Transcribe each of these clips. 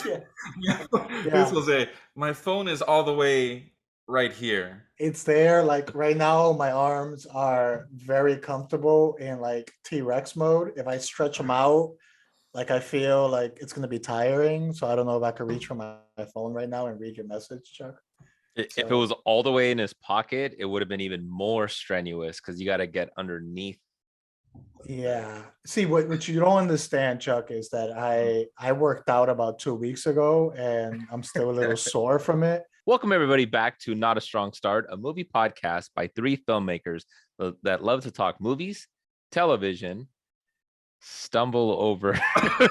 Yeah. This Yeah. was my phone is all the way right here. It's there. Like right now, my arms are very comfortable in like T-Rex mode. If I stretch them out, like I feel like it's gonna be tiring. So I don't know if I could reach for my phone right now and read your message, Chuck. If it So was all the way in his pocket, it would have been even more strenuous because you got to get underneath. yeah. See what you don't understand, Chuck, is that I worked out about 2 weeks ago and I'm still a little sore from it. Welcome everybody back to Not a Strong Start, a movie podcast by three filmmakers that love to talk movies, television, stumble over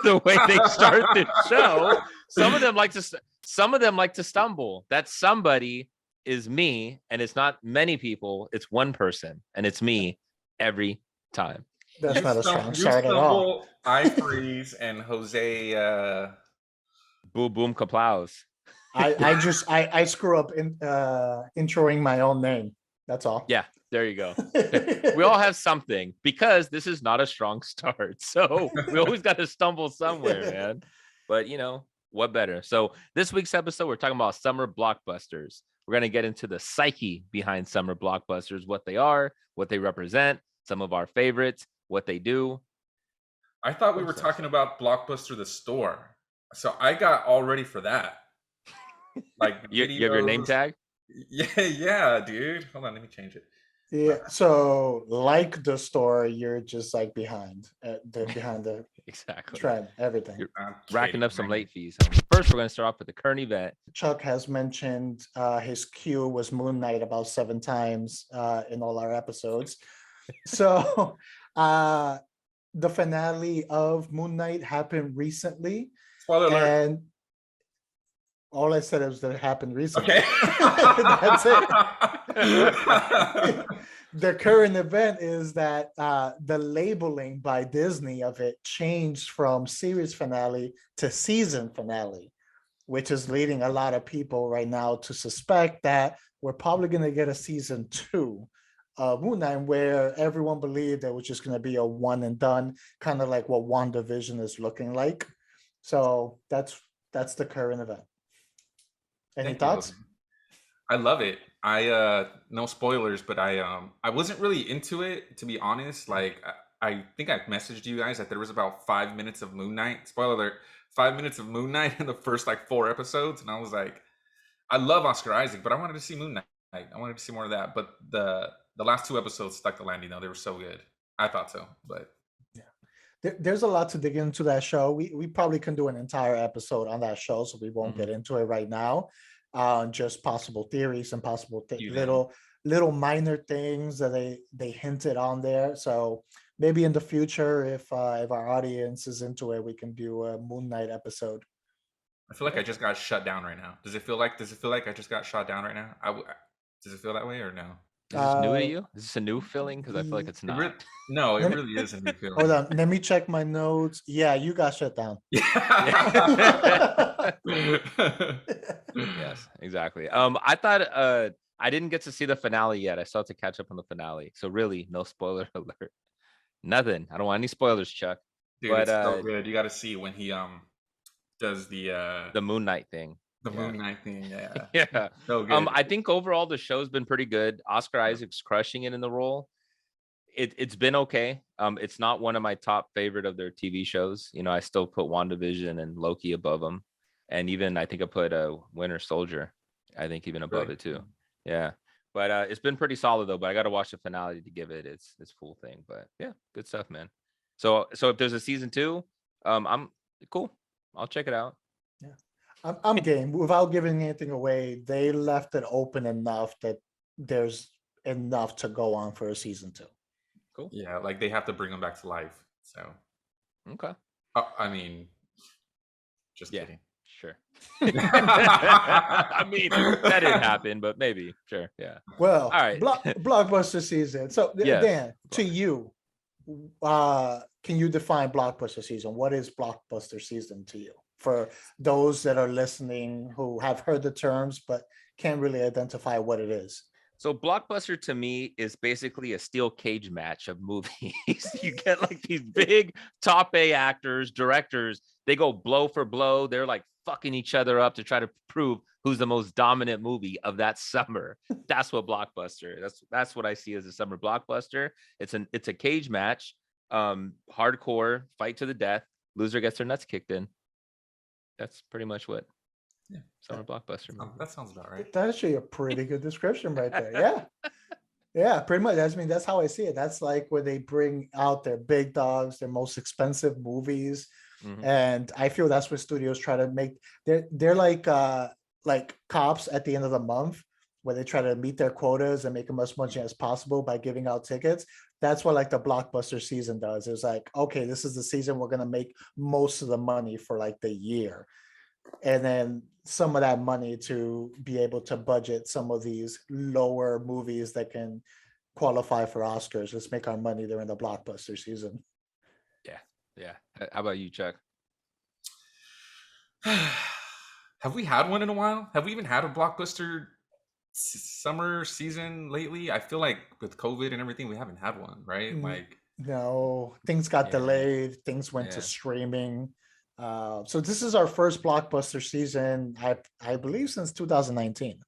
the way they start the show. Some of them like to stumble. That somebody is me, and it's not many people, it's one person, and it's me every time. That's not a strong start at all. I freeze and Jose Boom boom kaplaus. I screw up in introing my own name. That's all. Yeah, there you go. We all have something because this is not a strong start. So we always got to stumble somewhere, man. But you know, what better? So this week's episode, we're talking about summer blockbusters. We're going to get into the psyche behind summer blockbusters, what they are, what they represent, some of our favorites, what they do. I thought we were talking about Blockbuster the store. So I got all ready for that. Like you have your name tag? Yeah, dude. Hold on, let me change it. Yeah. So like the store, you're just like behind the exactly trend, everything. You're racking up some late fees. First, we're going to start off with the current event. Chuck has mentioned his cue was Moon Knight about 7 times in all our episodes. So the finale of Moon Knight happened recently. Spoiler alert. And all I said was that it happened recently. Okay. That's it. The current event is that the labeling by Disney of it changed from series finale to season finale, which is leading a lot of people right now to suspect that we're probably going to get a season 2 of Moon Knight, where everyone believed it was just going to be a one and done, kind of like what WandaVision is looking like. So that's the current event. Any thoughts? I love it. I no spoilers, but I wasn't really into it, to be honest. Like I think I messaged you guys that there was about 5 minutes of Moon Knight. Spoiler alert, 5 minutes of Moon Knight in the first like 4 episodes, and I was like, I love Oscar Isaac, but I wanted to see Moon Knight. I wanted to see more of that. But the last 2 episodes stuck the landing though. They were so good. I thought so, but yeah. There's a lot to dig into that show. We probably can do an entire episode on that show, so we won't get into it right now. Just possible theories and possible little minor things that they hinted on there. So maybe in the future, if our audience is into it, we can do a Moon Knight episode. I feel like I just got shut down right now. Does it feel like I just got shot down right now? Does it feel that way or no? Is this new to you? Is this a new feeling? Because I feel like it's not. It really is a new feeling. Hold on, let me check my notes. Yeah, you got shut down. Yes, exactly. I thought I didn't get to see the finale yet. I still have to catch up on the finale. So really, no spoiler alert. Nothing. I don't want any spoilers, Chuck. Dude, but, it's so good. You got to see when he does the Moon Knight thing. Moon Knight thing, yeah. Yeah. So good. I think overall the show's been pretty good. Oscar Isaac's crushing it in the role. It's been okay. It's not one of my top favorite of their TV shows. You know, I still put WandaVision and Loki above them. And even I think I put Winter Soldier, I think even above it too. Yeah. But it's been pretty solid though. But I got to watch the finale to give it its full thing. But yeah, good stuff, man. So if there's a season 2, I'm cool. I'll check it out. Yeah. I'm game. Without giving anything away, they left it open enough that there's enough to go on for a season 2. Cool. Yeah, like they have to bring them back to life. So okay. I mean, just kidding. Sure. I mean, that didn't happen, but maybe. Sure. Yeah. Well, all right. Blockbuster season. So yes. Dan, to you, can you define Blockbuster season? What is Blockbuster season to you? For those that are listening who have heard the terms but can't really identify what it is. So Blockbuster to me is basically a steel cage match of movies. You get like these big top A actors, directors, they go blow for blow. They're like fucking each other up to try to prove who's the most dominant movie of that summer. That's what Blockbuster. That's what I see as a summer blockbuster. It's a cage match, hardcore, fight to the death. Loser gets their nuts kicked in. That's pretty much what summer blockbuster movie. That sounds about right. That's actually a pretty good description right there. Yeah. Yeah, pretty much. I mean, that's how I see it. That's like where they bring out their big dogs, their most expensive movies. And I feel that's what studios try to make. They're like cops at the end of the month, where they try to meet their quotas and make as much money as possible by giving out tickets. That's what like the blockbuster season does. It's like, okay, this is the season we're gonna make most of the money for like the year. And then some of that money to be able to budget some of these lower movies that can qualify for Oscars. Let's make our money during the blockbuster season. Yeah. How about you, Chuck? Have we had one in a while? Have we even had a blockbuster summer season lately? I feel like with COVID and everything, we haven't had one, right? Like, no, things got delayed. Things went to streaming. So this is our first blockbuster season, I believe, since 2019.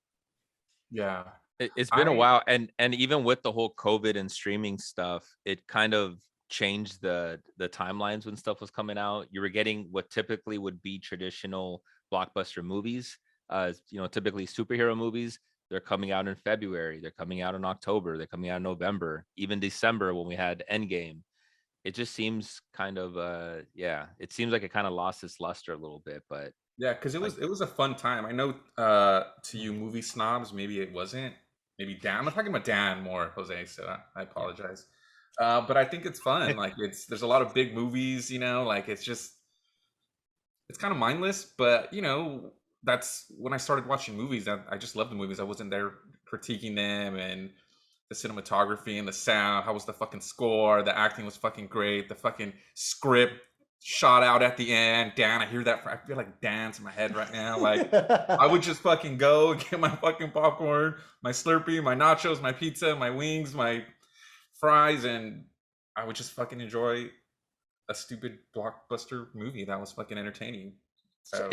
Yeah, it's been a while, and even with the whole COVID and streaming stuff, it kind of changed the timelines when stuff was coming out. You were getting what typically would be traditional blockbuster movies, typically superhero movies. They're coming out in February, they're coming out in October, they're coming out in November, even December when we had Endgame. It just seems kind of it seems like it kind of lost its luster a little bit. But yeah, because it was a fun time. I know to you movie snobs, maybe it wasn't. Maybe Dan. I'm talking about Dan more, Jose, so I apologize. But I think it's fun. Like there's a lot of big movies, like it's kind of mindless, but that's when I started watching movies. I just love the movies. I wasn't there critiquing them, and the cinematography and the sound. How was the fucking score? The acting was fucking great. The fucking script shot out at the end. Dan, I hear that. I feel like Dan's in my head right now. Like I would just fucking go and get my fucking popcorn, my Slurpee, my nachos, my pizza, my wings, my fries, and I would just fucking enjoy a stupid blockbuster movie that was fucking entertaining. So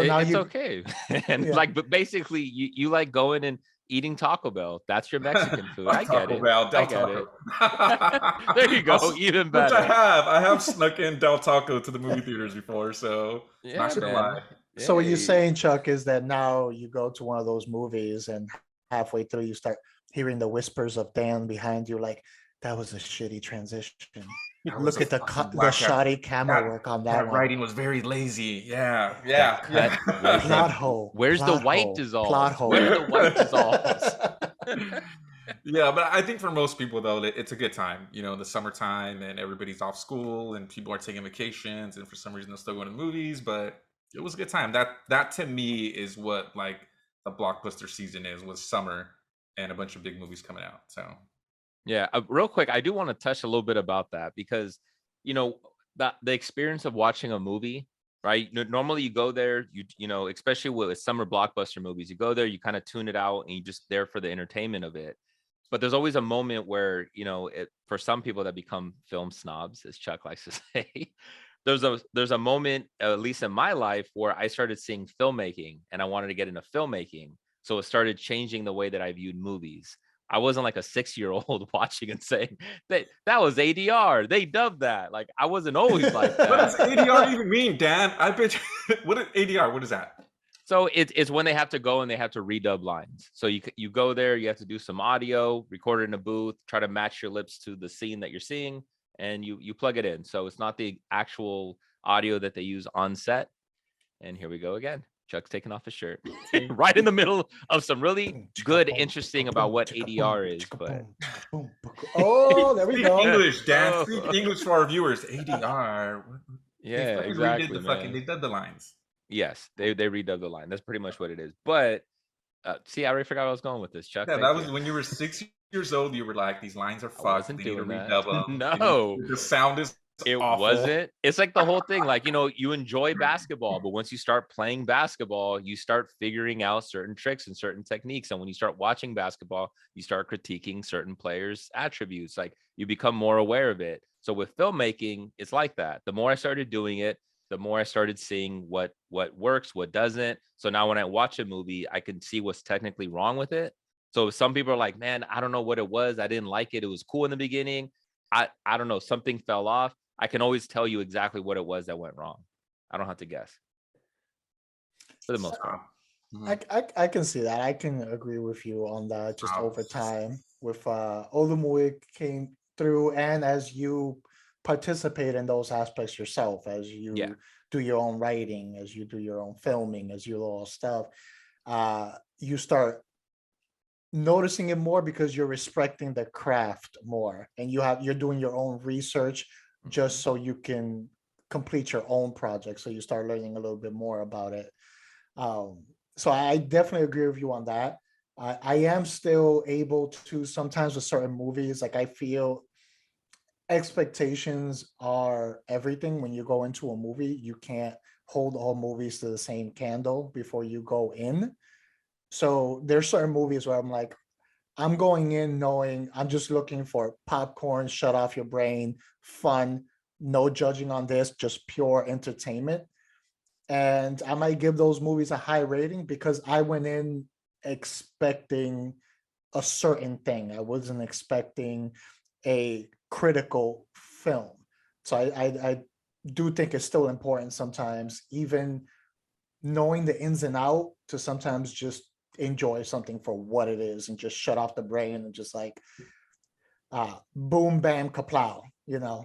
now it's okay. And but basically you like going and eating Taco Bell. That's your Mexican food. I get it. I get it. There you go. Even better. Which I have snuck in Del Taco to the movie theaters before, so not gonna lie. So what you're saying, Chuck, is that now you go to one of those movies and halfway through you start hearing the whispers of Dan behind you, like, that was a shitty transition. Look at the shoddy camera work on that one. Writing was very lazy. Yeah. Plot hole. Where's the white dissolve? Plot hole. Where's the white dissolve? Yeah, but I think for most people though, it's a good time. The summertime and everybody's off school and people are taking vacations, and for some reason they're still going to movies. But it was a good time. That to me is what like the blockbuster season was summer and a bunch of big movies coming out. So. Yeah, real quick, I do want to touch a little bit about that because, the experience of watching a movie, right? Normally you go there, especially with summer blockbuster movies, you go there, you kind of tune it out and you're just there for the entertainment of it. But there's always a moment where, for some people that become film snobs, as Chuck likes to say, there's a moment, at least in my life, where I started seeing filmmaking and I wanted to get into filmmaking. So it started changing the way that I viewed movies. I wasn't like a 6-year-old watching and saying that was ADR. They dubbed that. Like I wasn't always like that. What does ADR even mean, Dan? I bet you, what is ADR? What is that? So it's when they have to go and they have to redub lines. So you go there, you have to do some audio, record it in a booth, try to match your lips to the scene that you're seeing, and you plug it in. So it's not the actual audio that they use on set. And here we go again. Chuck's taking off his shirt right in the middle of some really good, interesting about what ADR is. But there we go. English, Dan. Speak English for our viewers. ADR. Yeah, exactly. They did the lines. Yes, they redub the line. That's pretty much what it is. But see, I already forgot where I was going with this, Chuck. Yeah, that was when you were 6 years old. You were like, these lines are fucked. They need to redub them. No, the sound is It awful. wasn't. It's like the whole thing. Like, you enjoy basketball, but once you start playing basketball, you start figuring out certain tricks and certain techniques. And when you start watching basketball, you start critiquing certain players' attributes. Like, you become more aware of it. So with filmmaking, it's like that. The more I started doing it, the more I started seeing what works, what doesn't. So now when I watch a movie, I can see what's technically wrong with it. So some people are like, man, I don't know what it was. I didn't like it. It was cool in the beginning. I don't know. Something fell off. I can always tell you exactly what it was that went wrong. I don't have to guess for the most part. I can see that. I can agree with you on that. Just Wow. over time, with all the movie came through, and as you participate in those aspects yourself, as you Yeah. do your own writing, as you do your own filming, as you do all stuff, you start noticing it more because you're respecting the craft more, and you're doing your own research just so you can complete your own project. So you start learning a little bit more about it. So I definitely agree with you on that. I am still able to sometimes with certain movies, like I feel expectations are everything. When you go into a movie, you can't hold all movies to the same candle before you go in. So there's certain movies where I'm like, I'm going in knowing I'm just looking for popcorn, shut off your brain, fun, no judging on this, just pure entertainment. And I might give those movies a high rating because I went in expecting a certain thing. I wasn't expecting a critical film. So I do think it's still important sometimes, even knowing the ins and out, to sometimes just enjoy something for what it is and just shut off the brain and just like boom bam kaplow, you know.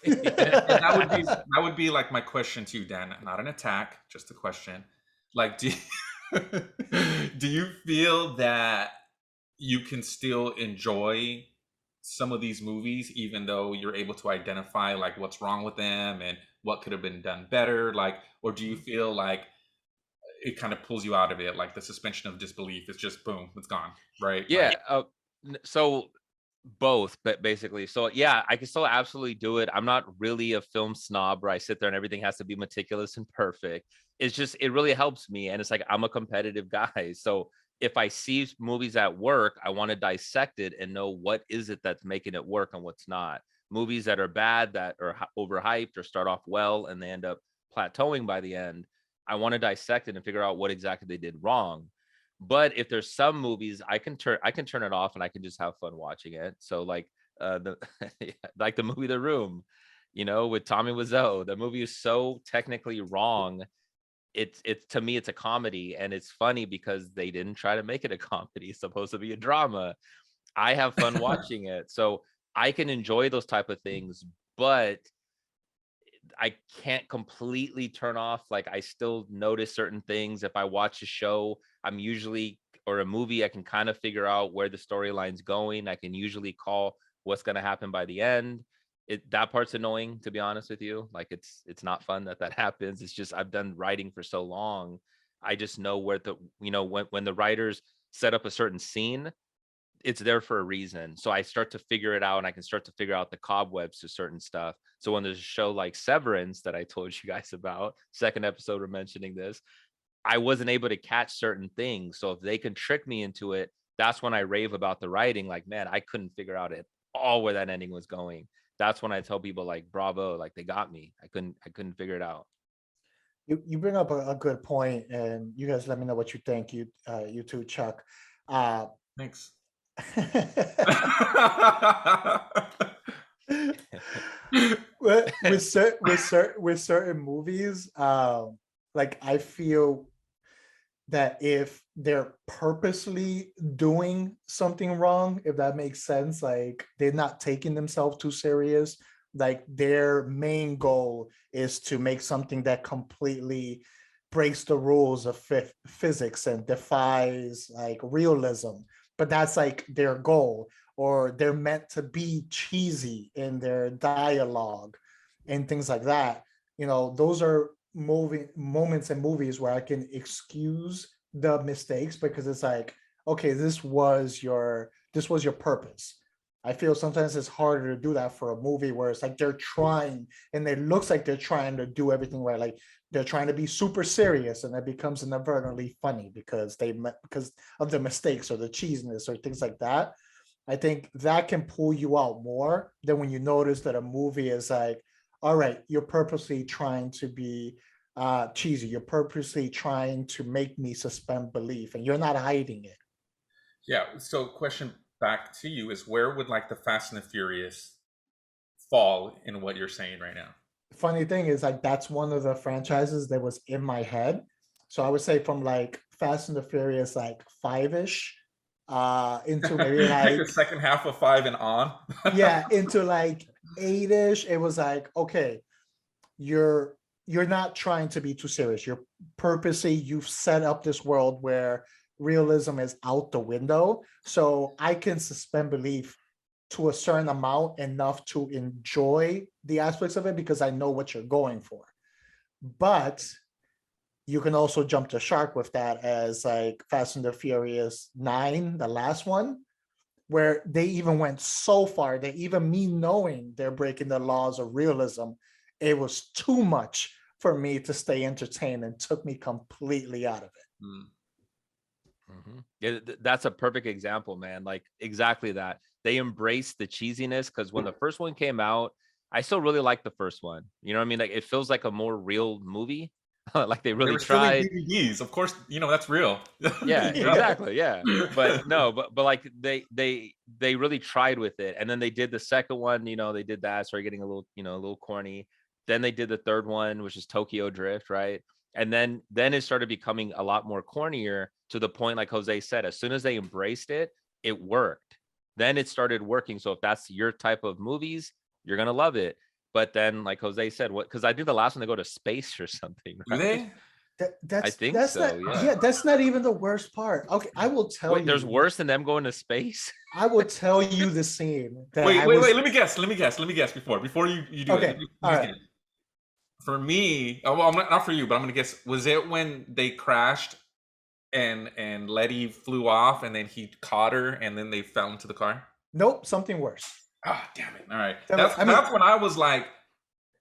And that would be like my question to you, Dan. Not an attack, just a question. Like, do you feel that you can still enjoy some of these movies even though you're able to identify like what's wrong with them and what could have been done better? Like, or do you feel like it kind of pulls you out of it, like the suspension of disbelief is just boom, it's gone, right? Yeah. Like, So both, but basically, so yeah, I can still absolutely do it. I'm not really a film snob where I sit there and everything has to be meticulous and perfect. It's just, it really helps me. And it's like, I'm a competitive guy. So if I see movies at work, I want to dissect it and know what is it that's making it work and what's not. Movies that are bad, that are overhyped or start off well and they end up plateauing by the end, I want to dissect it and figure out what exactly they did wrong. But if there's some movies I can turn it off and I can just have fun watching it. So like the like the movie The Room, with Tommy Wiseau. The movie is so technically wrong. It's to me it's a comedy, and it's funny because they didn't try to make it a comedy. It's supposed to be a drama. I have fun watching it. So I can enjoy those type of things, but I can't completely turn off. Like, I still notice certain things. If I watch a show, or a movie, I can kind of figure out where the storyline's going. I can usually call what's going to happen by the end. That part's annoying, to be honest with you. Like, it's not fun that happens. It's just, I've done writing for so long. I just know where when the writers set up a certain scene, it's there for a reason. So I start to figure it out, and I can start to figure out the cobwebs to certain stuff. So when there's a show like Severance that I told you guys about, second episode we're mentioning this, I wasn't able to catch certain things. So if they can trick me into it, that's when I rave about the writing. Like, man, I couldn't figure out at all where that ending was going. That's when I tell people, like, bravo, like, they got me. I couldn't figure it out. You bring up a good point, and you guys let me know what you think. You too, Chuck. thanks. With certain movies, like I feel that if they're purposely doing something wrong, if that makes sense, like they're not taking themselves too serious, like their main goal is to make something that completely breaks the rules of physics and defies like realism, but that's like their goal, or they're meant to be cheesy in their dialogue and things like that. Those are moments in movies where I can excuse the mistakes, because it's like, okay, this was your purpose. I feel sometimes it's harder to do that for a movie where it's like they're trying and it looks like they're trying to do everything right. Like they're trying to be super serious and it becomes inadvertently funny because because of the mistakes or the cheesiness or things like that. I think that can pull you out more than when you notice that a movie is like, all right, you're purposely trying to be cheesy. You're purposely trying to make me suspend belief and you're not hiding it. Yeah. So, question back to you is, where would like the Fast and the Furious fall in what you're saying right now? Funny thing is like that's one of the franchises that was in my head. So I would say from like Fast and the Furious like 5-ish into maybe Like the like second half of 5 and on. yeah, into like 8-ish. It was like, okay, you're you're not trying to be too serious. You're purposely you've set up this world where realism is out the window. So I can suspend belief to a certain amount enough to enjoy the aspects of it because I know what you're going for. But you can also jump the shark with that as like Fast and the Furious 9, the last one, where they even went so far that even me knowing they're breaking the laws of realism, it was too much for me to stay entertained and took me completely out of it. Mm. Yeah, that's a perfect example, man. Like exactly that. They embraced the cheesiness because when the first one came out, I still really liked the first one. You know what I mean? Like it feels like a more real movie. Like they They really were stealing tried. DVDs. Of course, that's real. Yeah, Yeah. exactly. Yeah. But no, but like they really tried with it. And then they did the second one, they did that, started getting a little, a little corny. Then they did the third one, which is Tokyo Drift, right? And then it started becoming a lot more cornier to the point, like Jose said, as soon as they embraced it, it worked. Then it started working. So if that's your type of movies, you're gonna love it. But then, like Jose said, what? Because I think the last one they go to space or something, Do right? they? I That's think that's not so. Yeah. yeah, that's not even the worst part. Okay, I will tell Wait, there's you. worse than them going to space? I will tell you the scene that Wait, I wait, was wait. Let me guess. Let me guess. Let me guess before you do it. okay. Let me All just right. guess. For me, well, not for you, but I'm gonna guess. Was it when they crashed and Letty flew off and then he caught her and then they fell into the car? Nope, something worse. Ah, damn it! All right, I mean, that's when I was like,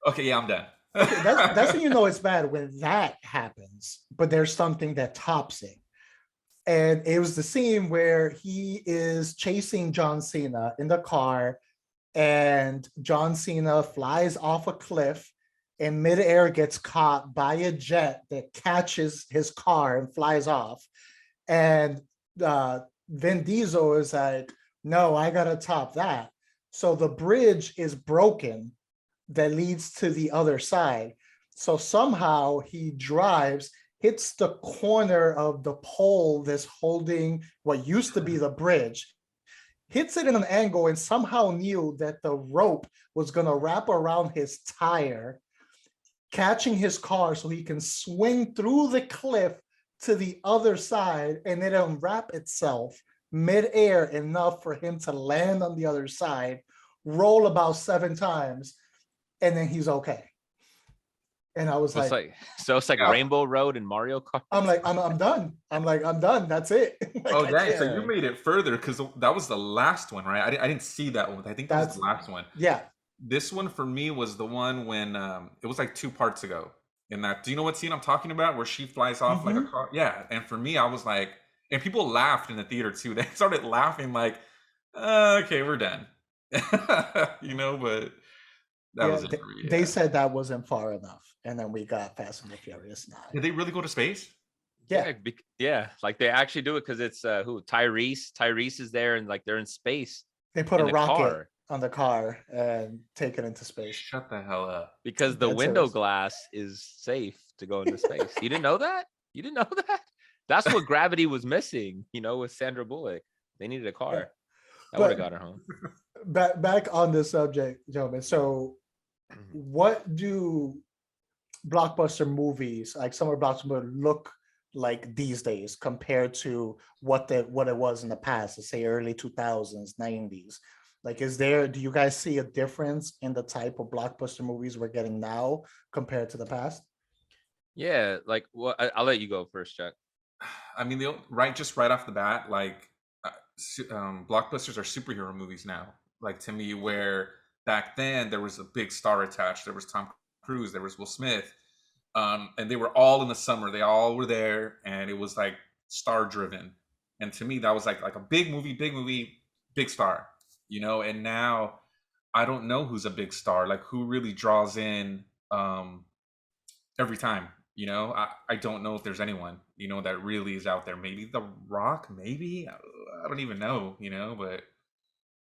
okay, yeah, I'm done. okay, that's when you know it's bad when that happens, but there's something that tops it. And it was the scene where he is chasing John Cena in the car, and John Cena flies off a cliff and midair gets caught by a jet that catches his car and flies off. And Vin Diesel is like, no, I gotta top that. So the bridge is broken that leads to the other side. So somehow he drives, hits the corner of the pole that's holding what used to be the bridge, hits it in an angle, and somehow knew that the rope was going to wrap around his tire, catching his car so he can swing through the cliff to the other side and it unwrap itself midair enough for him to land on the other side, roll about 7 times, and then he's okay. And I was It's like, it's like Yeah. Rainbow Road and Mario Kart. I'm like, I'm done. I'm like, I'm done. That's it. Like, Oh, I dang! can't- So you made it further because that was the last one, right? I didn't see that one. I think that was That's the last one. yeah. This one for me was the one when it was like 2 parts ago. In that, do you know what scene I'm talking about? Where she flies off like a car? Yeah. And for me, I was like, and people laughed in the theater too. They started laughing like, okay, we're done. But that Yeah, was it for me. they Yeah. said that wasn't far enough, and then we got Fast and the Furious 9. Did they really go to space? Yeah, Yeah. Like they actually do it because it's who Tyrese. Tyrese is there and like they're in space they put a in the rocket car on the car and take it into space. Shut the hell up. because the That's window it. glass is safe to go into space. You didn't know that? You didn't know that? That's what Gravity was missing, with Sandra Bullock. They needed a car. Yeah. That would have But got her home. back on the subject, gentlemen. So, what do blockbuster movies like summer blockbuster look like these days compared to what it was in the past, let's say early 2000s, 90s? Like, do you guys see a difference in the type of blockbuster movies we're getting now compared to the past? Yeah, like I'll let you go first, Chuck. I mean, just right off the bat, like blockbusters are superhero movies now. like to me, where back then there was a big star attached. There was Tom Cruise, there was Will Smith, and they were all in the summer. They all were there, and it was like star driven. And to me, that was like a big movie, big star, you know. And now I don't know who's a big star, like who really draws in every time. You know, I don't know if there's anyone, you know, that really is out there. Maybe The Rock, maybe I don't even know, you know, but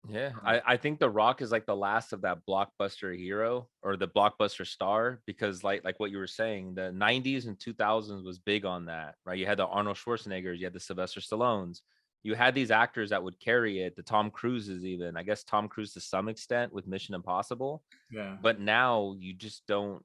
Yeah, I think The Rock is like the last of that blockbuster hero or the blockbuster star, because like what you were saying, the 90s and 2000s was big on that, right? You had the Arnold Schwarzeneggers, you had the Sylvester Stallones, you had these actors that would carry it, the Tom Cruises, even I guess Tom Cruise to some extent with Mission Impossible. yeah. But now you just don't,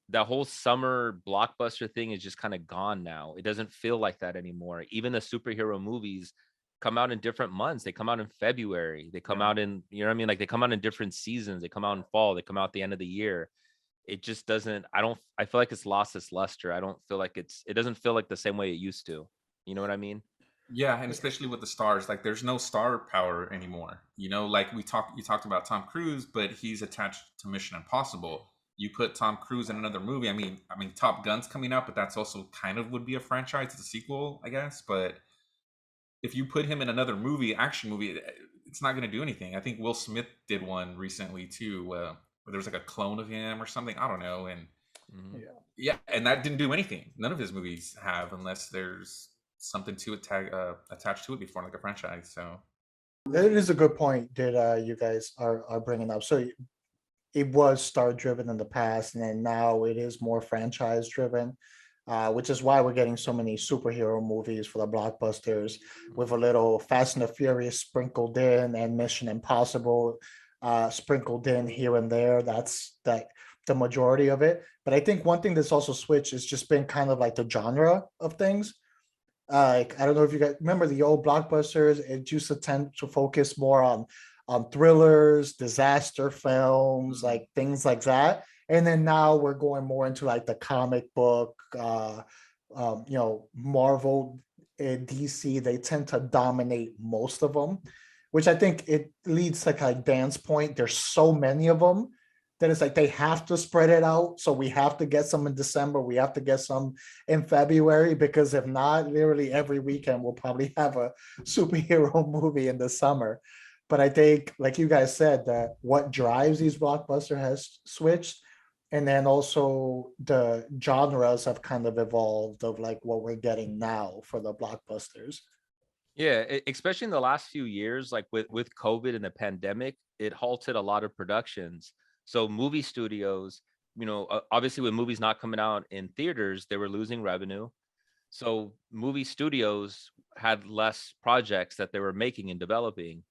that whole summer blockbuster thing is just kind of gone now. It doesn't feel like that anymore. Even the superhero movies come out in different months. They come out in February. They come Yeah. out in, you know what I mean? Like they come out in different seasons. They come out in fall. They come out at the end of the year. It just doesn't, I feel like it's lost its luster. I don't feel like it doesn't feel like the same way it used to. You know what I mean? Yeah, and especially with the stars, like there's no star power anymore. You know, like you talked about Tom Cruise, but he's attached to Mission Impossible. You put Tom Cruise in another movie. I mean, Top Gun's coming out, but that's also kind of would be a franchise. It's a sequel, I guess. But if you put him in another movie, action movie, it's not going to do anything. I think Will Smith did one recently too, where there was like a clone of him or something. I don't know, and Mhm. Yeah. yeah, and that didn't do anything. None of his movies have, unless there's something to attached to it before, like a franchise. So That is a good point that you guys are bringing up. So it was star driven in the past, and then now it is more franchise driven, which is why we're getting so many superhero movies for the blockbusters with a little Fast and the Furious sprinkled in and Mission Impossible sprinkled in here and there. That's like the majority of it. But I think one thing that's also switched has just been kind of like the genre of things. Like I don't know if you guys remember the old blockbusters. It used to tend to focus more on thrillers, disaster films, Mhm. like things like that. And then now we're going more into like the comic book, Marvel and DC. They tend to dominate most of them, which I think it leads to like Dan's point. There's so many of them that it's like they have to spread it out. So we have to get some in December. We have to get some in February, because if not, literally every weekend we'll probably have a superhero movie in the summer. But I think, like you guys said, that what drives these blockbuster has switched. And then also the genres have kind of evolved of like what we're getting now for the blockbusters. Yeah, especially in the last few years, like with COVID and the pandemic, it halted a lot of productions. So movie studios, obviously with movies not coming out in theaters, they were losing revenue. So movie studios had less projects that they were making and developing.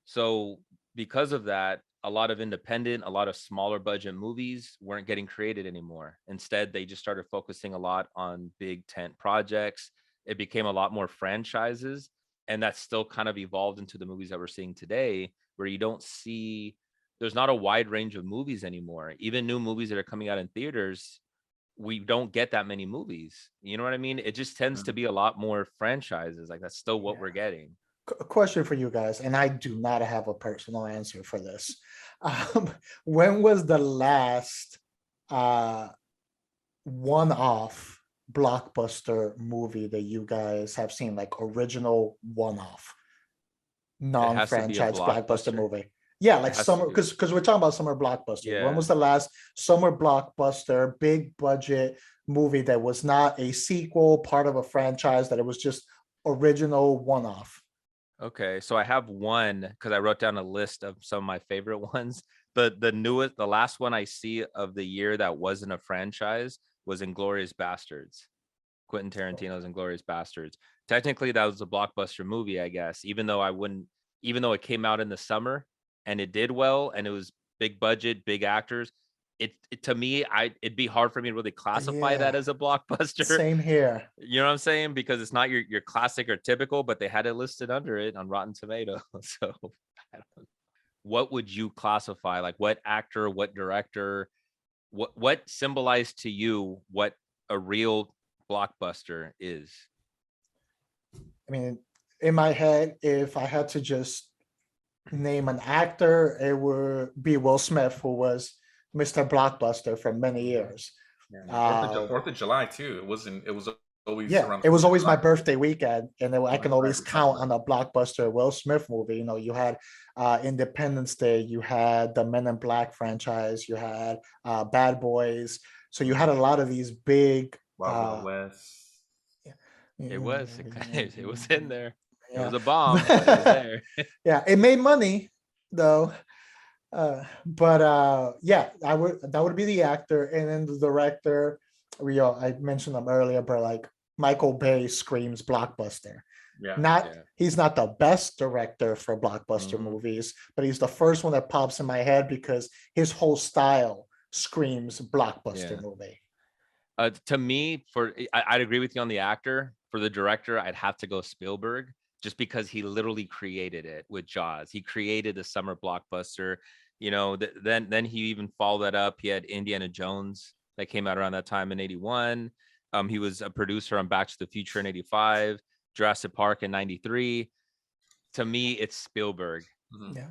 So because of that, a lot of independent, a lot of smaller budget movies weren't getting created anymore. Instead, they just started focusing a lot on big tent projects. It became a lot more franchises, and that's still kind of evolved into the movies that we're seeing today, where you don't see, there's not a wide range of movies anymore. Even new movies that are coming out in theaters, we don't get that many movies. You know what I mean? It just tends to Mhm. be a lot more franchises. Like that's still what Yeah. we're getting. A question for you guys, and I do not have a personal answer for this. Um, when was the last uh, one-off blockbuster movie that you guys have seen, like original one-off It has to be a non-franchise blockbuster blockbuster. movie? Yeah, It like has to summer, be. because we're talking about summer blockbusters. When Yeah. was the last summer blockbuster, big budget movie that was not a sequel, part of a franchise, that it was just original one-off? Okay. So I have one because I wrote down a list of some of my favorite ones. The last one I see of the year that wasn't a franchise was Inglorious Bastards. Quentin Tarantino's Inglorious Bastards. Technically, that was a blockbuster movie, I guess, even though it came out in the summer and it did well and it was big budget, big actors. It to me, it'd be hard for me to really classify that Yeah, as a blockbuster. same here. You know what I'm saying? Because it's not your classic or typical, but they had it listed under it on Rotten Tomatoes. So, I don't- what would you classify? Like, what actor, what director, what symbolized to you what a real blockbuster is? I mean, in my head, if I had to just name an actor, it would be Will Smith, who was Mr. Blockbuster for many years. Yeah. 4th of July too. It was always Yeah, around it was 4th of always my July. birthday weekend, and I can That's right, always we talked count about on a blockbuster Will Smith movie. You know, you had Independence Day, you had the Men in Black franchise, you had Bad Boys. So you had a lot of these big. Wild Wild West. It was. It was in there. It was Yeah. a bomb, but it was there. Yeah, it made money though. But yeah, that would be the actor, and then the director. I mentioned them earlier, but like Michael Bay screams blockbuster. Yeah. He's not the best director for blockbuster movies, but he's the first one that pops in my head because his whole style screams blockbuster movie. To me, I'd agree with you on the actor. For the director, I'd have to go Spielberg, just because he literally created it with Jaws. He created the summer blockbuster. You know, then he even followed that up. He had Indiana Jones that came out around that time in '81. He was a producer on Back to the Future in '85, Jurassic Park in '93. To me, it's Spielberg.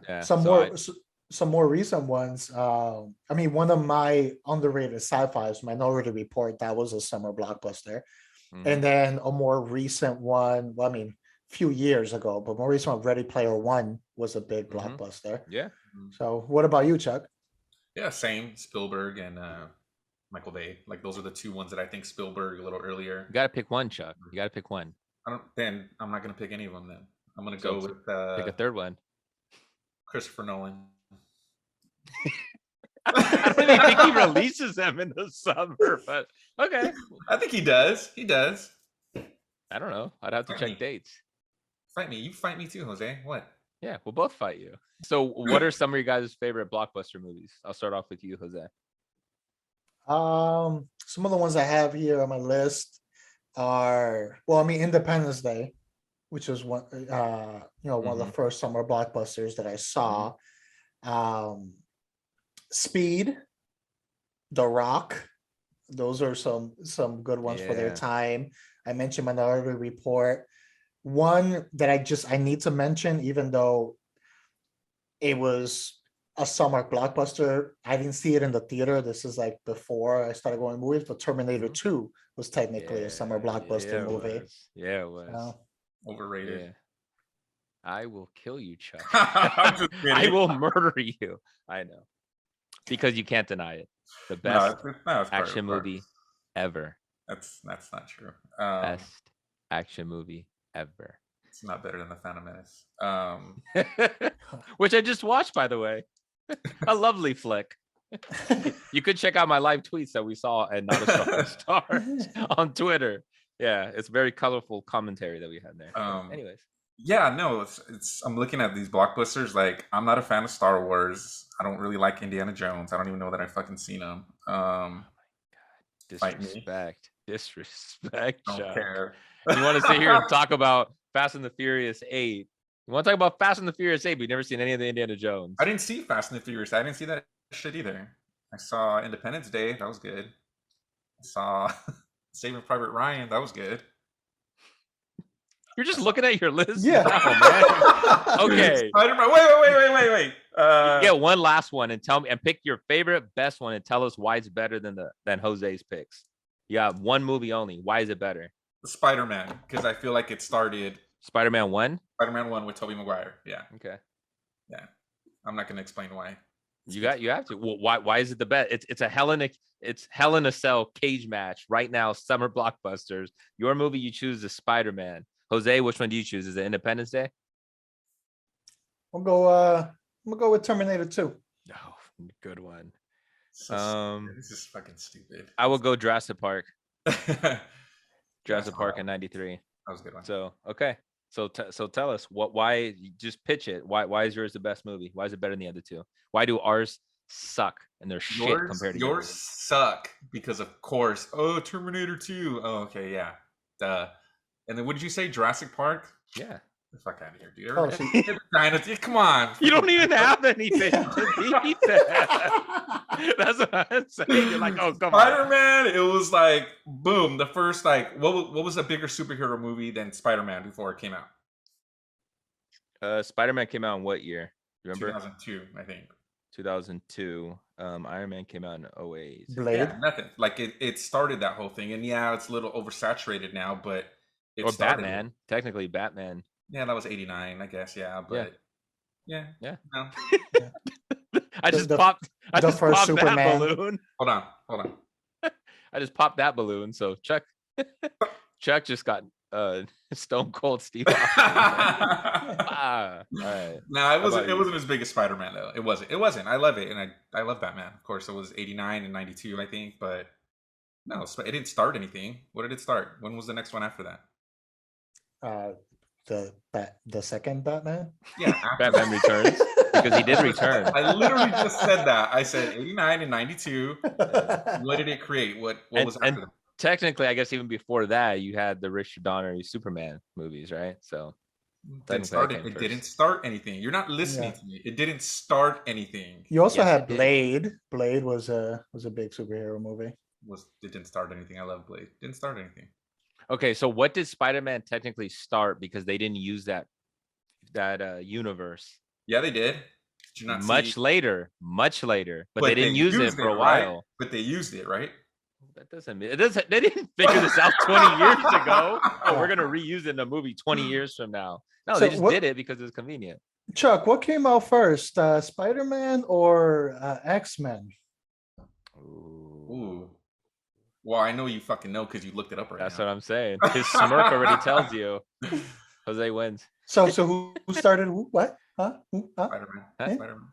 Yeah. Some more recent ones. I mean, one of my underrated sci-fis, Minority Report, that was a summer blockbuster. And then a more recent one, well, I mean, a few years ago, but more recent one, Ready Player One was a big blockbuster. Yeah. So what about you, Chuck? Yeah, same. Spielberg and Michael Bay. Like, those are the two ones that I think Spielberg a little earlier. You got to pick one, Chuck. You got to pick one. Then I'm not going to pick any of them then. I'm going to go with... pick a third one. Christopher Nolan. I don't even think he releases them in the summer, but okay. I think he does. He does. I don't know. I'd have to check dates. Fight me. You fight me too, Jose. What? Yeah, we'll both fight you. So what are some of your guys' favorite blockbuster movies? I'll start off with you, Jose. Some of the ones I have here on my list are, well, I mean, Independence Day, which was one, one of the first summer blockbusters that I saw. Speed, The Rock, those are some good ones for their time. I mentioned Minority Report. One that I need to mention, even though it was a summer blockbuster, I didn't see it in the theater. This is like before I started going to movies, but Terminator 2 was technically a summer blockbuster movie. It was. Overrated. Yeah. I will kill you, Chuck. I will murder you. I know. Because you can't deny it. The best action movie ever. That's not true. Best action movie ever. It's not better than The Phantom Menace. Which I just watched, by the way. A lovely flick. You could check out my live tweets that we saw at Not a Star Stars on Twitter. Yeah, it's very colorful commentary that we had there. Anyways. Yeah, no, I'm looking at these blockbusters. Like, I'm not a fan of Star Wars. I don't really like Indiana Jones. I don't even know that I've fucking seen them. Oh my God. Disrespect. Don't Chuck. care. You want to sit here and talk about Fast and the Furious 8. You want to talk about Fast and the Furious 8, but you've never seen any of the Indiana Jones. I didn't see Fast and the Furious. I didn't see that shit either. I saw Independence Day. That was good. I saw Saving Private Ryan. That was good. You're just looking at your list. Yeah. Now, man. Okay. Wait. Get one last one and tell me, and pick your favorite, best one, and tell us why it's better than Jose's picks. You got one movie only. Why is it better? Spider-Man, because I feel like it started. Spider-Man 1? Spider-Man 1 with Tobey Maguire. Yeah. Okay. Yeah. I'm not gonna explain why. You have to. Well, why is it the best? It's Hell in a Cell cage match right now. Summer blockbusters. Your movie you choose is Spider-Man. Jose, which one do you choose? Is it Independence Day? I'm gonna go with Terminator 2. Oh, good one. This is fucking stupid. I will go Jurassic Park. Jurassic Park in '93. That was a good one. So okay. So tell us why, just pitch it. Why is yours the best movie? Why is it better than the other two? Why do ours suck and they're shit compared to yours? Suck because, of course. Oh, Terminator 2. Oh, okay, yeah. Duh. And then what did you say? Jurassic Park? Yeah. Get the fuck out of here, dude. Come on. You don't even have anything to beat that. That's what I'm saying. You're like, oh, come on. Spider-Man, it was like, boom. The first, like, what was a bigger superhero movie than Spider-Man before it came out? Spider-Man came out in what year? You remember? 2002, I think. 2002. Iron Man came out in 08. Blade. Yeah, nothing. Like it started that whole thing, and yeah, it's a little oversaturated now, but it Or started. Batman. Technically, Batman. Yeah, that was 89, I guess. Yeah, but yeah. No. I The- just the- popped. I the just first popped Superman. that balloon. Hold on. I just popped that balloon. So Chuck just got Stone Cold Steve Austin. All right. No, it about you? wasn't as big as Spider-Man though. It wasn't. I love it, and I love Batman. Of course, it was 89 and 92, I think, but no, it didn't start anything. What did it start? When was the next one after that? The second Batman. Yeah, after Batman Returns, because he did return. I literally just said that. I said 89 and 92. What did it create? What was after that? Technically, I guess even before that, you had the Richard Donner Superman movies, right? So It didn't start anything. You're not listening to me. It didn't start anything. You also Yes, had it did. Blade. Blade was a big superhero movie. It didn't start anything. I love Blade. Didn't start anything. Okay, so what did Spider-Man technically start because they didn't use that universe? Yeah, they did. Did you not Much see? later, but they didn't use it for a right? while. But they used it, right? That doesn't mean it doesn't. They didn't figure this out 20 years ago. Oh, we're gonna reuse it in a movie 20 years from now. No, So they just what- did it because it's convenient. Chuck, what came out first, Spider-Man or X-Men? Ooh. Well, I know you fucking know because you looked it up right That's now. what I'm saying. His smirk already tells you. Jose wins. So who started who? What? Huh? Who? Huh? Spider-Man. Eh? Spider-Man.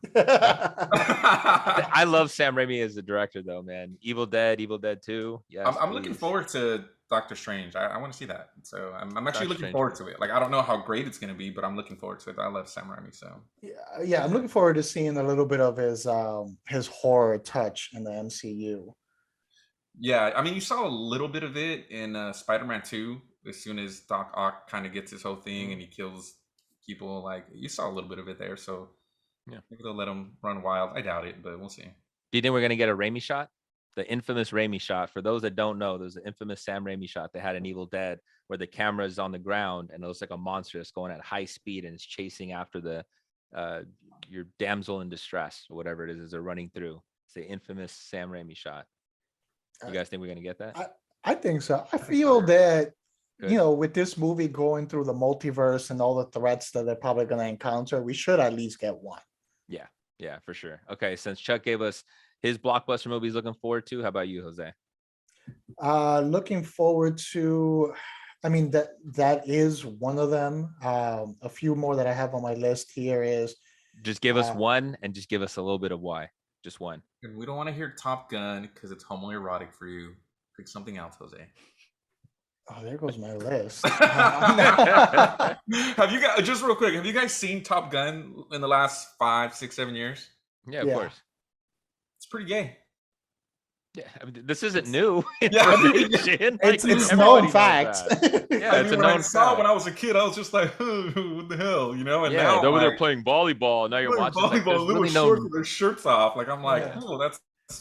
I love Sam Raimi as the director, though, man. Evil Dead 2. Yes, I'm looking please. forward to Doctor Strange. I want to see that. So I'm actually Doctor looking Strange. forward to it. Like, I don't know how great it's going to be, but I'm looking forward to it. I love Sam Raimi, so. Yeah, I'm looking forward to seeing a little bit of his horror touch in the MCU. Yeah, I mean, you saw a little bit of it in Spider-Man 2 as soon as Doc Ock kind of gets his whole thing and he kills people. Like, you saw a little bit of it there, so Yeah. maybe they'll let him run wild. I doubt it, but we'll see. Do you think we're gonna get a Raimi shot? The infamous Raimi shot. For those that don't know, there's an infamous Sam Raimi shot they had in Evil Dead where the camera is on the ground and it looks like a monster that's going at high speed and it's chasing after the your damsel in distress or whatever it is as they're running through. It's the infamous Sam Raimi shot. You guys think we're gonna get that? I think so. I feel that Good. you know, with this movie going through the multiverse and all the threats that they're probably going to encounter, we should at least get one. Yeah, for sure. Okay, since Chuck gave us his blockbuster movie he's looking forward to, how about you, Jose? Looking forward to, I mean, that is one of them. A few more that I have on my list here is Just give us one and just give us a little bit of why. Just one. And we don't want to hear Top Gun because it's homoerotic for you. Pick something else, Jose. oh, there goes my list. Have you guys, just real quick, have you guys seen Top Gun in the last 5, 6, 7 years? Yeah, of Yeah. course. It's pretty gay. Yeah, I mean, this isn't new. Yeah, information. It's Like, known everybody knows facts. that. Yeah, I it's mean, a when I known saw it fact. when I was a kid, I was just like, what the hell, you know? And Yeah, now they were there like, playing volleyball. Now you're playing watching. Like, volleyball, there's little really shorts no. with their shirts off. Like, I'm like, Yeah. oh, that's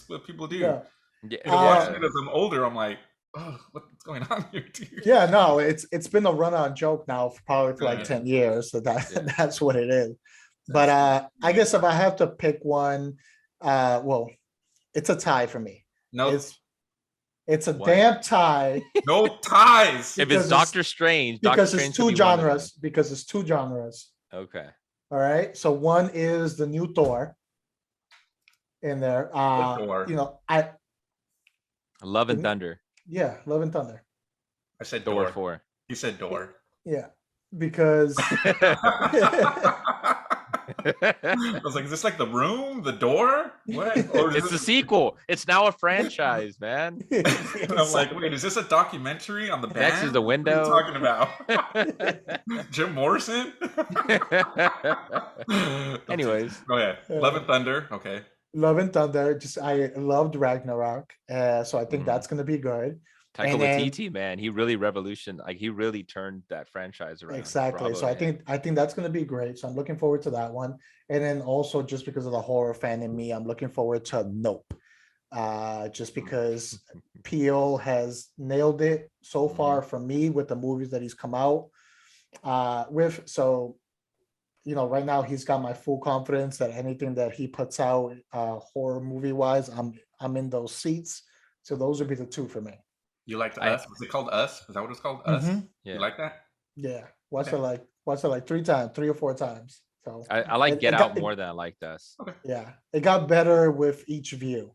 what people do. Yeah. Yeah, And watching yeah. it as I'm older, I'm like, oh, what's going on here, dude? Yeah, no, it's been a run-on joke now for probably for like Yeah. 10 years. So Yeah. that's what it is. But I guess if I have to pick one, well, it's a tie for me. No, It's a What? damn tie no ties. If because it's Doctor Strange, because Doctor it's Strange two could be one of them. genres. Because it's two genres. Okay. All right. So one is the new Thor in there. Thor? You know, Love and Mhm. Thunder. yeah, Love and Thunder. I said Thor door. 4. You said door. Yeah, because I was like, is this like the room, the door? What? Or is It's the this... sequel. It's now a franchise, man. I'm like, wait, is this a documentary on the band? Next is the What are window. you talking about? Jim Morrison? Anyways. Go ahead. Love and Thunder. Okay. Love and Thunder. Just I loved Ragnarok, so I think Mhm. that's gonna be good. Taika And then- Waititi, man, he really revolutionized. Like he really turned that franchise around. Exactly. Bravo So to him. I think that's going to be great. So I'm looking forward to that one. And then also just because of the horror fan in me, I'm looking forward to Nope. Just because Peele has nailed it so far for me with the movies that he's come out with. So right now he's got my full confidence that anything that he puts out, horror movie wise, I'm in those seats. So those would be the two for me. You liked I Us? Was it called Us? Is that what it's called? Us? Mm-hmm. You yeah. like that? Yeah, watched Okay. it like 3 or 4 times. So I like Get it Out got more than I like Us. Okay. yeah, it got better with each view.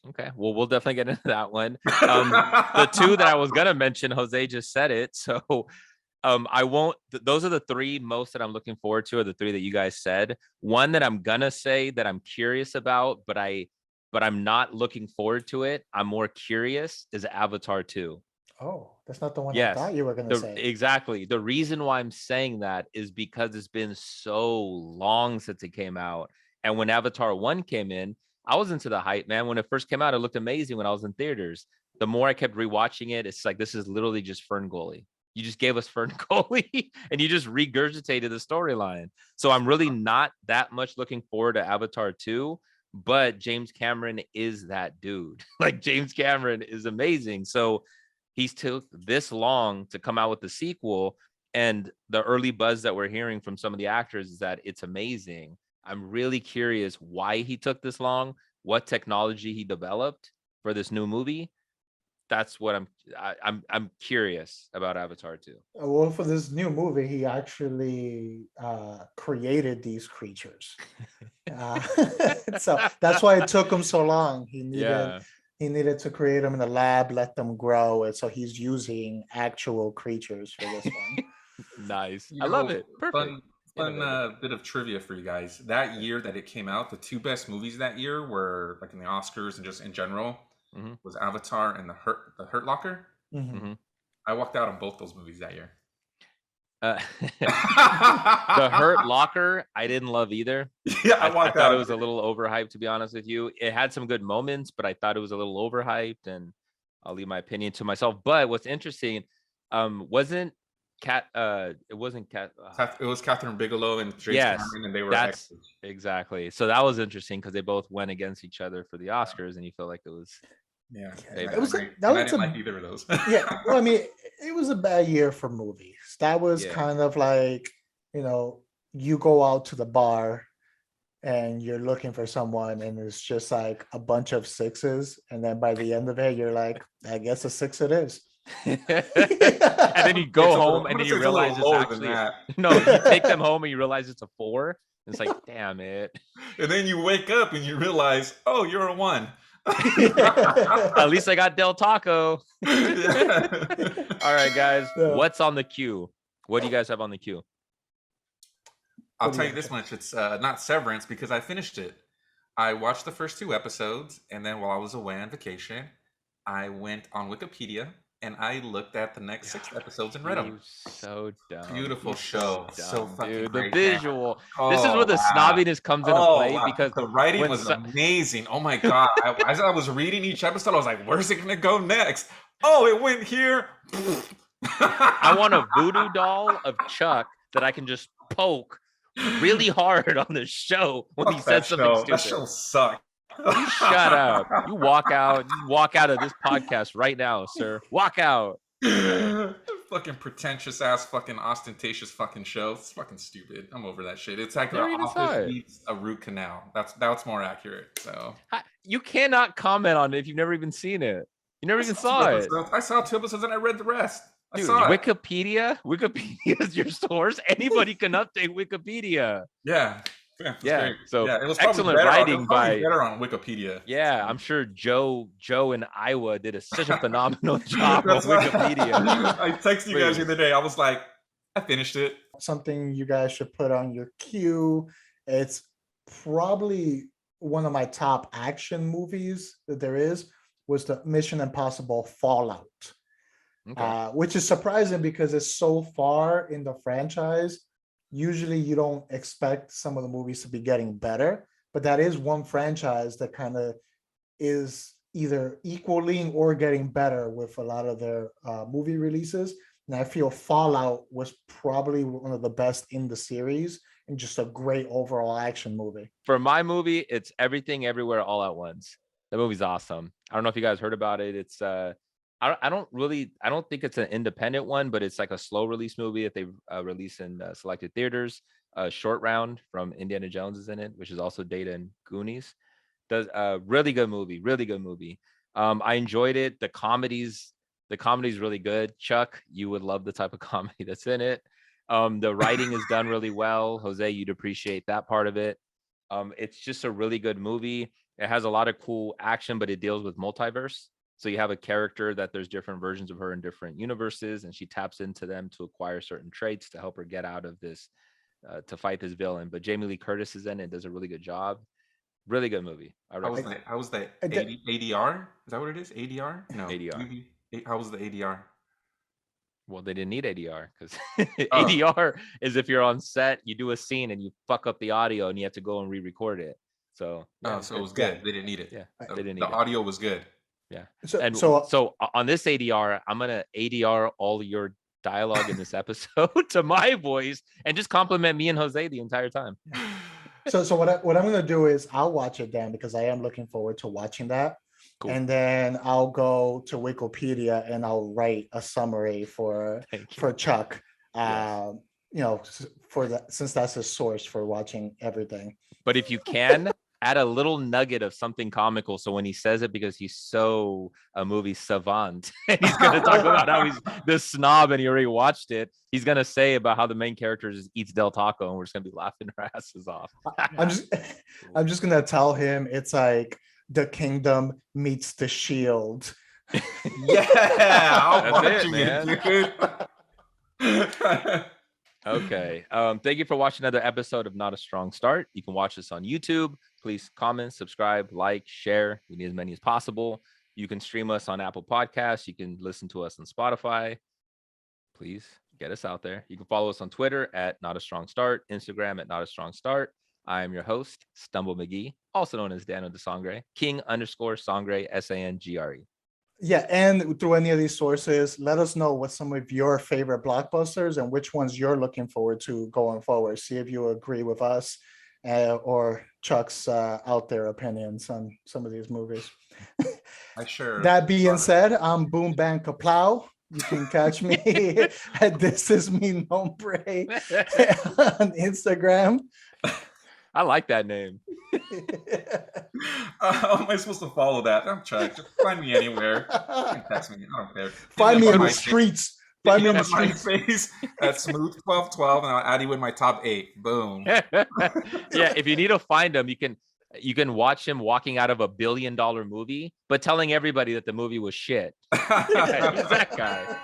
Okay, well, we'll definitely get into that one. The two that I was gonna mention, Jose just said it, so I won't. Those are the three most that I'm looking forward to, are the three that you guys said. One that I'm gonna say that I'm curious about, but I'm not looking forward to it. I'm more curious is Avatar 2. Oh, that's not the one I Yes, thought you were gonna say. exactly. The reason why I'm saying that is because it's been so long since it came out. And when Avatar 1 came in, I was into the hype, man. When it first came out, it looked amazing when I was in theaters. The more I kept rewatching it, it's like, this is literally just Fern Gully. You just gave us Fern Gully and you just regurgitated the storyline. So I'm really not that much looking forward to Avatar 2, but James Cameron is that dude. Like, James Cameron is amazing. So he's took this long to come out with the sequel, and the early buzz that we're hearing from some of the actors is that it's amazing. I'm really curious why he took this long, what technology he developed for this new movie. That's what I'm curious about Avatar 2. Well, for this new movie, he actually created these creatures. Uh, so that's why it took him so long. Yeah, He needed to create them in the lab, let them grow, and so he's using actual creatures for this one. nice. You I love know, it. Perfect. fun Innovative. bit of trivia for you guys. That year that it came out, the two best movies that year were, like, in the Oscars and just in general, Mhm, was Avatar and the Hurt Locker. Mhm. mhm. I walked out on both those movies that year. The Hurt Locker, I didn't love either. Yeah, I walked thought out. it was a little overhyped, to be honest with you. It had some good moments, but I thought it was a little overhyped, and I'll leave my opinion to myself. But what's interesting, wasn't it wasn't It was Catherine Bigelow and James yes, Cameron, and they were that's exes. exactly. So that was interesting because they both went against each other for the Oscars, and you felt like it was Yeah, payback. and I didn't like either of those. Yeah. Well, I mean, it was a bad year for movies. That was Yeah. kind of like, you go out to the bar and you're looking for someone, and it's just like a bunch of sixes, and then by the end of it, you're like, I guess a six it is. And then you go home and then you realize it's actually no, you take them home and you realize it's a 4. It's like, damn it. And then you wake up and you realize, oh, you're a 1. At least I got Del Taco. Yeah. All right, guys. Yeah. What's on the queue? What do you guys have on the queue? I'll tell you this much. It's not Severance, because I finished it. I watched the first 2 episodes, and then while I was away on vacation, I went on Wikipedia and I looked at the next 6 episodes and read them. So dumb. Beautiful You're show. So dumb, fucking dude. great, The man. visual. Oh, This is where the wow. snobbiness comes into Oh, play, wow. because the writing when was amazing. Oh my god! As I was reading each episode, I was like, "Where's it gonna go next?" Oh, it went here. I want a voodoo doll of Chuck that I can just poke really hard on the show when he says something stupid. That show sucked. You shut up. You walk out. You walk out of this podcast right now, sir. Walk out. Fucking pretentious ass, fucking ostentatious fucking show. It's fucking stupid. I'm over that shit. It's like The Never even saw Office it. meets a root canal. That's more accurate. So You cannot comment on it if you've never even seen it. You never even saw it. I saw 2 episodes and I read the rest. Dude, I saw it. Wikipedia is your source. Anybody can update Wikipedia. Yeah. Yeah. Great. So yeah, it was excellent better writing by better on Wikipedia. Yeah, I'm sure Joe in Iowa did such a phenomenal job on Wikipedia. I texted you guys the other day. I was like, I finished it. Something you guys should put on your queue. It's probably one of my top action movies that there is, was the Mission Impossible Fallout. Okay. Which is surprising because it's so far in the franchise. Usually you don't expect some of the movies to be getting better, but that is one franchise that kind of is either equaling or getting better with a lot of their movie releases. And I feel Fallout was probably one of the best in the series, and just a great overall action movie. For my movie, it's Everything Everywhere All at Once. The movie's awesome. I don't know if you guys heard about it. It's I don't think it's an independent one, but it's like a slow release movie that they release in selected theaters. Short Round from Indiana Jones is in it, which is also Data and Goonies. Does really good movie, really good movie. I enjoyed it. The comedy's really good. Chuck, you would love the type of comedy that's in it. The writing is done really well. Jose, you'd appreciate that part of it. It's just a really good movie. It has a lot of cool action, but it deals with multiverse. So you have a character that there's different versions of her in different universes, and she taps into them to acquire certain traits to help her get out of this, to fight this villain. But Jamie Lee Curtis is in it, does a really good job. Really good movie. How was the I did- ADR? Is that what it is? ADR? No. ADR. How was the ADR? Well, they didn't need ADR because Oh. ADR is if you're on set, you do a scene and you fuck up the audio and you have to go and re-record it. So Oh, so it was good. They didn't need it. yeah, The- they didn't need the it. audio was good. Yeah. So, And so so on this ADR, I'm gonna ADR all your dialogue in this episode to my voice and just compliment me and Jose the entire time. so what I'm gonna do is I'll watch it then because I am looking forward to watching that. Cool. And then I'll go to Wikipedia and I'll write a summary for Thank you. for Chuck. Yes. You know, for that, since that's his source for watching everything. But if you can add a little nugget of something comical, so when he says it, because he's so a movie savant, and he's gonna talk about how he's this snob and he already watched it. He's gonna say about how the main character just eats Del Taco, and we're just gonna be laughing our asses off. I'm just gonna tell him it's like the kingdom meets the shield. Yeah, I'm That's it, watching man. Okay. Thank you for watching another episode of Not a Strong Start. You can watch us on YouTube. Please comment, subscribe, like, share. We need as many as possible. You can stream us on Apple Podcasts. You can listen to us on Spotify. Please get us out there. You can follow us on Twitter at Not a Strong Start, Instagram at Not a Strong Start. I am your host, Stumble McGee, also known as Daniel de Sangre, King_Sangre, Sangre. Yeah, and through any of these sources, let us know what some of your favorite blockbusters and which ones you're looking forward to going forward. See if you agree with us or Chuck's out there opinions on some of these movies. I sure. That being said, I'm Boom Bang Kaplow. You can catch me at This Is Me Nombre on Instagram. I like that name. How am I supposed to follow that? I'm Chuck. Just find me anywhere. You can text me. I don't care. Find me Hit in up the my streets. Hit Find me me in up the on my streets. face at Smooth1212, and I'll add you in my top 8. Boom. Yeah, if you need to find him, you can watch him walking out of $1 billion movie, but telling everybody that the movie was shit. He's that guy.